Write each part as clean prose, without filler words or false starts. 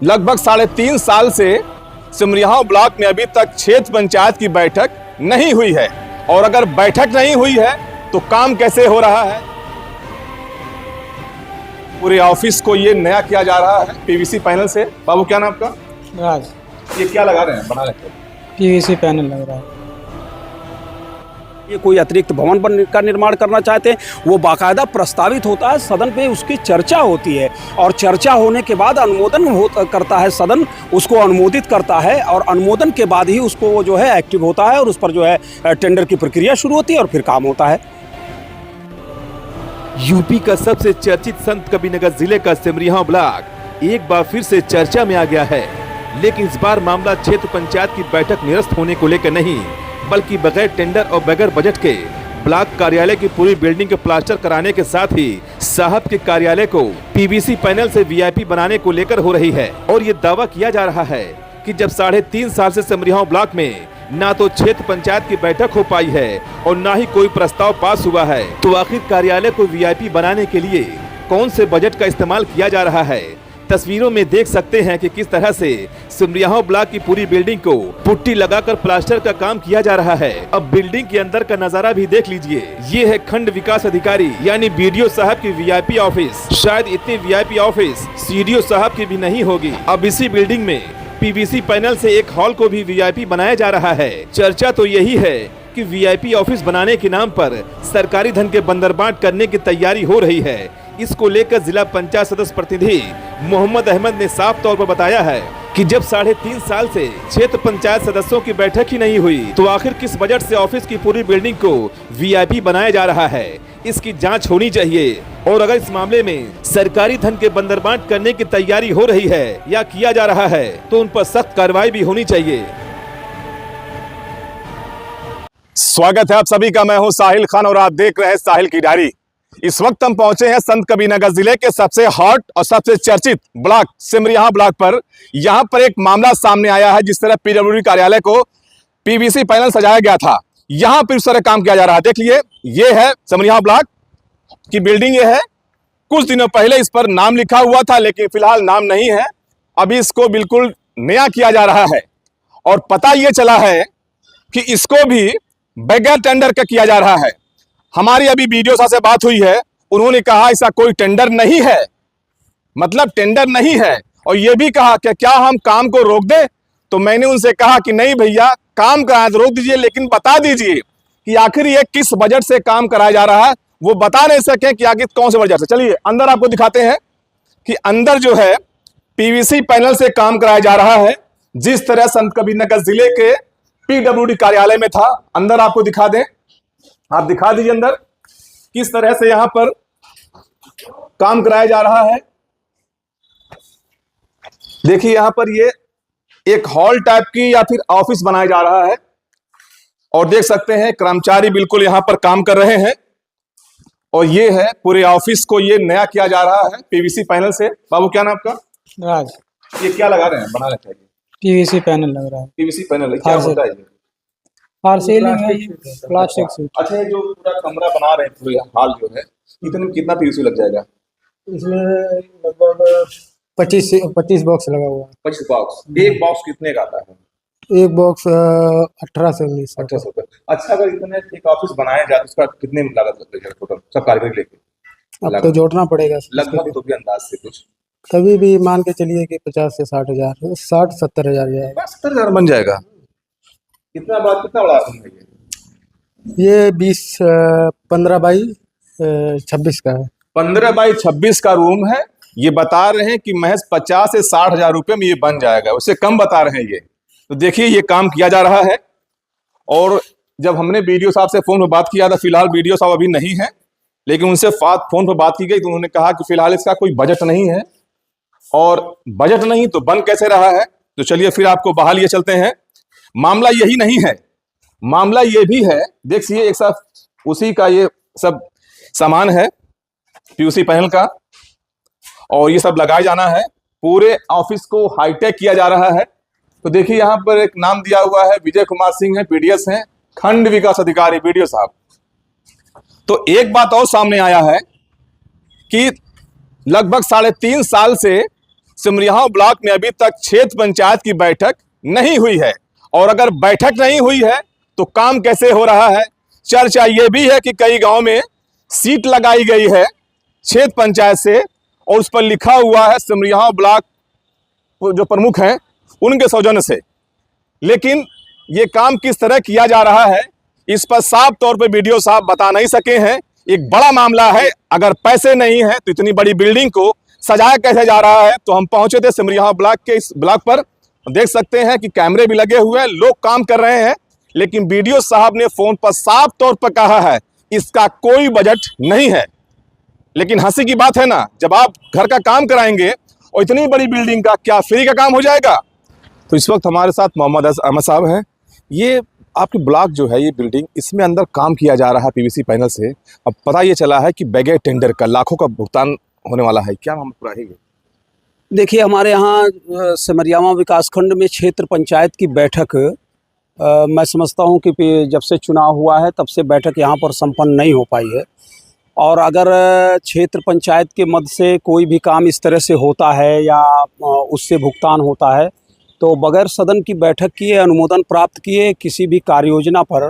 लगभग 3.5 साल से सिमरिया ब्लॉक में अभी तक क्षेत्र पंचायत की बैठक नहीं हुई है। और अगर बैठक नहीं हुई है तो काम कैसे हो रहा है? पूरे ऑफिस को ये नया किया जा रहा है पीवीसी पैनल से। बाबू क्या नाम आपका? राज। ये क्या लगा रहे हैं, बना रहे हैं? पीवीसी पैनल लग रहा है। ये कोई अतिरिक्त भवन का निर्माण करना चाहते हैं, वो बाकायदा प्रस्तावित होता है, सदन पे उसकी चर्चा होती है और चर्चा होने के बाद अनुमोदन करता है सदन, उसको अनुमोदित करता है और अनुमोदन के बाद ही उसको वो जो है एक्टिव होता है और उस पर जो है टेंडर की प्रक्रिया शुरू होती है और फिर काम होता है। यूपी का सबसे चर्चित संत कबीरनगर जिले का सिमरिया ब्लॉक एक बार फिर से चर्चा में आ गया है, लेकिन इस बार मामला क्षेत्र पंचायत की बैठक निरस्त होने को लेकर नहीं, बल्कि बगैर टेंडर और बगैर बजट के ब्लॉक कार्यालय की पूरी बिल्डिंग के प्लास्टर कराने के साथ ही साहब के कार्यालय को पीवीसी पैनल से वीआईपी बनाने को लेकर हो रही है। और ये दावा किया जा रहा है कि जब 3.5 साल से सिमरिया ब्लॉक में ना तो क्षेत्र पंचायत की बैठक हो पाई है और ना ही कोई प्रस्ताव पास हुआ है, तो आखिर कार्यालय को वीआईपी बनाने के लिए कौन से बजट का इस्तेमाल किया जा रहा है। तस्वीरों में देख सकते हैं कि किस तरह से सिमरिया ब्लॉक की पूरी बिल्डिंग को पुट्टी लगाकर प्लास्टर का काम किया जा रहा है। अब बिल्डिंग के अंदर का नजारा भी देख लीजिए। ये है खंड विकास अधिकारी यानी बीडीओ साहब की वीआईपी ऑफिस। शायद इतनी वीआईपी ऑफिस सीडीओ साहब की भी नहीं होगी। अब इसी बिल्डिंग में पीवीसी पैनल से एक हॉल को भी वीआईपी बनाया जा रहा है। चर्चा तो यही है कि वीआईपी ऑफिस बनाने के नाम पर सरकारी धन के बंदरबांट करने की तैयारी हो रही है। इसको लेकर जिला पंचायत सदस्य प्रतिनिधि मोहम्मद अहमद ने साफ तौर पर बताया है कि जब 3.5 साल से क्षेत्र पंचायत सदस्यों की बैठक ही नहीं हुई, तो आखिर किस बजट से ऑफिस की पूरी बिल्डिंग को वीआईपी बनाया जा रहा है, इसकी जांच होनी चाहिए। और अगर इस मामले में सरकारी धन के बंदरबांट करने की तैयारी हो रही है या किया जा रहा है, तो उन पर सख्त कार्रवाई भी होनी चाहिए। स्वागत है आप सभी का, मैं हूं साहिल खान और आप देख रहे हैं साहिल की डायरी। इस वक्त हम पहुंचे हैं संत कबीरनगर जिले के सबसे हॉट और सबसे चर्चित ब्लॉक सिमरिया ब्लॉक पर। यहां पर एक मामला सामने आया है। जिस तरह पीडब्ल्यूडी कार्यालय को पीवीसी पैनल सजाया गया था, यहां पर उस तरह काम किया जा रहा है। देख लिए, ये है सिमरिया ब्लॉक की बिल्डिंग। ये है, कुछ दिनों पहले इस पर नाम लिखा हुआ था, लेकिन फिलहाल नाम नहीं है। अभी इसको बिल्कुल नया किया जा रहा है और पता ये चला है कि इसको भी बगैर टेंडर का किया जा रहा है। हमारी अभी बीडीओ साहब से बात हुई है, उन्होंने कहा ऐसा कोई टेंडर नहीं है, मतलब टेंडर नहीं है। और ये भी कहा कि क्या हम काम को रोक दें, तो मैंने उनसे कहा कि नहीं भैया, काम कराया तो रोक दीजिए, लेकिन बता दीजिए कि आखिर ये किस बजट से काम कराया जा रहा है। वो बता नहीं सके कि आखिर कौन से बजट से। चलिए अंदर आपको दिखाते हैं कि अंदर जो है पीवीसी पैनल से काम कराया जा रहा है, जिस तरह संत कबीरनगर जिले के पीडब्ल्यूडी कार्यालय में था। अंदर आपको दिखा दें, आप दिखा दीजिए अंदर किस तरह से यहां पर काम कराया जा रहा है। देखिए यहां पर ये एक हॉल टाइप की या फिर ऑफिस बनाया जा रहा है और देख सकते हैं कर्मचारी बिल्कुल यहां पर काम कर रहे हैं। और ये है पूरे ऑफिस को ये नया किया जा रहा है पीवीसी पैनल से। बाबू क्या नाम आपका? राज। ये क्या लगा रहे हैं, बना रहे हैं? पीवीसी पैनल लग रहा है। पीवीसी पैनल क्या होता है ये? सीलिंग है, प्लास्टिक सीट। अच्छा, ये जो पूरा कमरा बना रहे हैं, पूरा हॉल जो है, इतने कितना पीवीसी लग जाएगा? इसमें लगभग 25 बॉक्स लगा हुआ है। 25 बॉक्स। एक बॉक्स कितने का आता है? एक बॉक्स 18 से 19। 1800 रुपए। अच्छा, अगर इतने एक ऑफिस बनाया जाए तो उसका कितने में लागत लगती है टोटल, सब कारीगर लेके? अब तो जोड़ना पड़ेगा लगभग, तो भी अंदाज से कुछ कभी भी मान के चलिए कि 50 से 60 हजार, 60-70 हजार जाएगा। 70,000 बन जाएगा। कितना बड़ा रूम है ये 15 बाई 26 का है। 15 बाई 26 का रूम है। ये बता रहे हैं कि महज 50 से 60 हजार रुपए में ये बन जाएगा, उससे कम बता रहे हैं ये। तो देखिए ये काम किया जा रहा है। और जब हमने बीडीओ साहब से फोन पर बात किया था, फिलहाल बीडीओ साहब अभी नहीं है, लेकिन उनसे फोन पर बात की गई तो उन्होंने कहा कि फिलहाल इसका कोई बजट नहीं है। और बजट नहीं तो बन कैसे रहा है? तो चलिए फिर आपको बाहर लिए चलते हैं। मामला यही नहीं है, मामला ये भी है। देखिए एक साथ उसी का ये सब सामान है पीवीसी पैनल का, और ये सब लगाया जाना है। पूरे ऑफिस को हाईटेक किया जा रहा है। तो देखिए यहाँ पर एक नाम दिया हुआ है, विजय कुमार सिंह है, पीडीएस हैं, खंड विकास अधिकारी बीडीओ साहब। तो एक बात और सामने आया है कि लगभग 3.5 साल से सिमरिया ब्लॉक में अभी तक क्षेत्र पंचायत की बैठक नहीं हुई है, और अगर बैठक नहीं हुई है तो काम कैसे हो रहा है। चर्चा ये भी है कि कई गांव में सीट लगाई गई है क्षेत्र पंचायत से, और उस पर लिखा हुआ है सिमरिया ब्लॉक जो प्रमुख हैं उनके सौजन्य से, लेकिन ये काम किस तरह किया जा रहा है इस पर साफ तौर पे वीडियो साहब बता नहीं सके हैं। एक बड़ा मामला है, अगर पैसे नहीं हैं तो इतनी बड़ी बिल्डिंग को सजाया कैसे जा रहा है। तो हम पहुंचे थे सिमरिया ब्लॉक के इस ब्लॉक पर, देख सकते हैं कि कैमरे भी लगे हुए हैं, लोग काम कर रहे हैं, लेकिन वीडियो साहब ने फोन पर साफ तौर पर कहा है इसका कोई बजट नहीं है। लेकिन हंसी की बात है ना, जब आप घर का काम कराएंगे और इतनी बड़ी बिल्डिंग का क्या फ्री का काम हो जाएगा। तो इस वक्त हमारे साथ मोहम्मद अहमद साहब हैं। ये आपकी ब्लॉक जो है, ये बिल्डिंग, इसमें अंदर काम किया जा रहा है पीवीसी पैनल से। अब पता ये चला है कि बगैर टेंडर का लाखों का भुगतान होने वाला है, क्या मामला पूरा है ये? देखिए, हमारे यहाँ सिमरियावा विकासखंड में क्षेत्र पंचायत की बैठक मैं समझता हूँ कि जब से चुनाव हुआ है तब से बैठक यहाँ पर संपन्न नहीं हो पाई है। और अगर क्षेत्र पंचायत के मद से कोई भी काम इस तरह से होता है या उससे भुगतान होता है तो बगैर सदन की बैठक किए, अनुमोदन प्राप्त किए, किसी भी कार्य योजना पर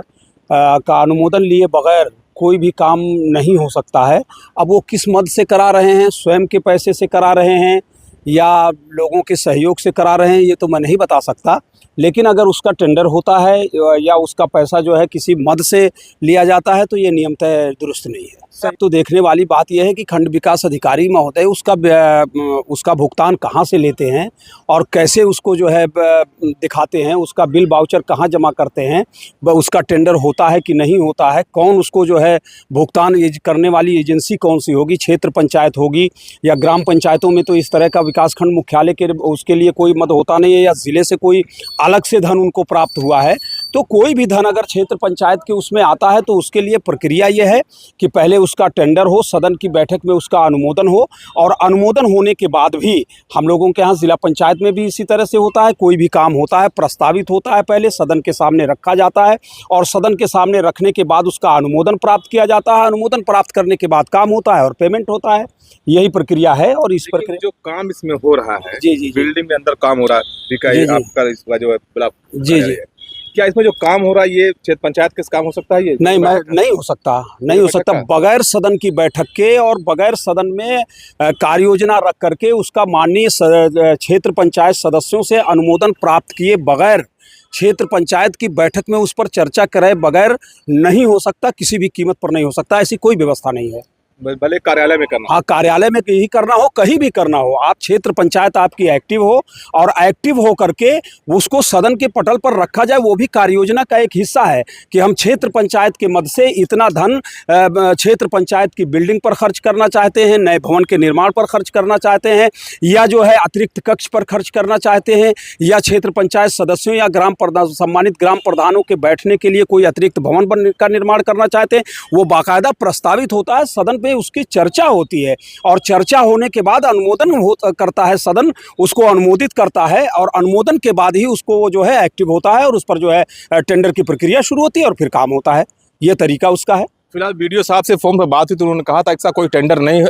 का अनुमोदन लिए बगैर कोई भी काम नहीं हो सकता है। अब वो किस मद से करा रहे हैं, स्वयं के पैसे से करा रहे हैं या लोगों के सहयोग से करा रहे हैं, ये तो मैं नहीं बता सकता। लेकिन अगर उसका टेंडर होता है या उसका पैसा जो है किसी मद से लिया जाता है तो ये नियमतः दुरुस्त नहीं है। सब तो देखने वाली बात यह है कि खंड विकास अधिकारी महोदय उसका भुगतान कहाँ से लेते हैं और कैसे उसको जो है दिखाते हैं, उसका बिल वाउचर कहाँ जमा करते हैं, उसका टेंडर होता है कि नहीं होता है, कौन उसको जो है भुगतान करने वाली एजेंसी कौन सी होगी, क्षेत्र पंचायत होगी या ग्राम पंचायतों में तो इस तरह का विकासखंड मुख्यालय के उसके लिए कोई मद होता नहीं है, या ज़िले से कोई अलग से धन उनको प्राप्त हुआ है। तो कोई भी धन अगर क्षेत्र पंचायत के उसमें आता है तो उसके लिए प्रक्रिया ये है कि पहले उसका टेंडर हो, सदन की बैठक में उसका अनुमोदन हो, और अनुमोदन होने के बाद भी हम लोगों के यहाँ जिला पंचायत में भी इसी तरह से होता है। कोई भी काम होता है प्रस्तावित होता है, पहले सदन के सामने रखा जाता है और सदन के सामने रखने के बाद उसका अनुमोदन प्राप्त किया जाता है। अनुमोदन प्राप्त करने के बाद काम होता है और पेमेंट होता है। यही प्रक्रिया है। और इस प्रक्रिया जो काम इसमें हो रहा है, जी, बिल्डिंग में अंदर काम हो रहा है, आपका इसका जो है ब्लॉक, जी, क्या इसमें जो काम हो रहा है ये क्षेत्र पंचायत के काम हो सकता है? ये नहीं हो सकता बगैर सदन की बैठक के और बगैर सदन में कार्य योजना रख करके उसका माननीय क्षेत्र पंचायत सदस्यों से अनुमोदन प्राप्त किए बगैर, क्षेत्र पंचायत की बैठक में उस पर चर्चा कराए बगैर नहीं हो सकता, किसी भी कीमत पर नहीं हो सकता। ऐसी कोई व्यवस्था नहीं है। भले कार्यालय में करना, हाँ, कार्यालय में ही करना हो, कहीं भी करना हो, आप क्षेत्र पंचायत आपकी एक्टिव हो और एक्टिव हो करके उसको सदन के पटल पर रखा जाए, वो भी कार्य योजना का एक हिस्सा है कि हम क्षेत्र पंचायत के मद से इतना धन क्षेत्र पंचायत की बिल्डिंग पर खर्च करना चाहते हैं, नए भवन के निर्माण पर खर्च करना चाहते हैं, या जो है अतिरिक्त कक्ष पर खर्च करना चाहते हैं, या क्षेत्र पंचायत सदस्यों या सम्मानित ग्राम प्रधानों के बैठने के लिए कोई अतिरिक्त भवन का निर्माण करना चाहते हैं। वो बाकायदा प्रस्तावित होता है, सदन पे उसकी चर्चा होती है और चर्चा होने के बाद अनुमोदन करता है सदन, उसको अनुमोदित करता है और अनुमोदन के बाद ही उसको वो जो है एक्टिव होता है और उस पर जो है टेंडर की प्रक्रिया शुरू होती है और फिर काम होता है। ये तरीका उसका है। फिलहाल वीडियो साहब से फोन पर बात हुई तो उन्होंने कहा था ऐसा कोई टेंडर नहीं है।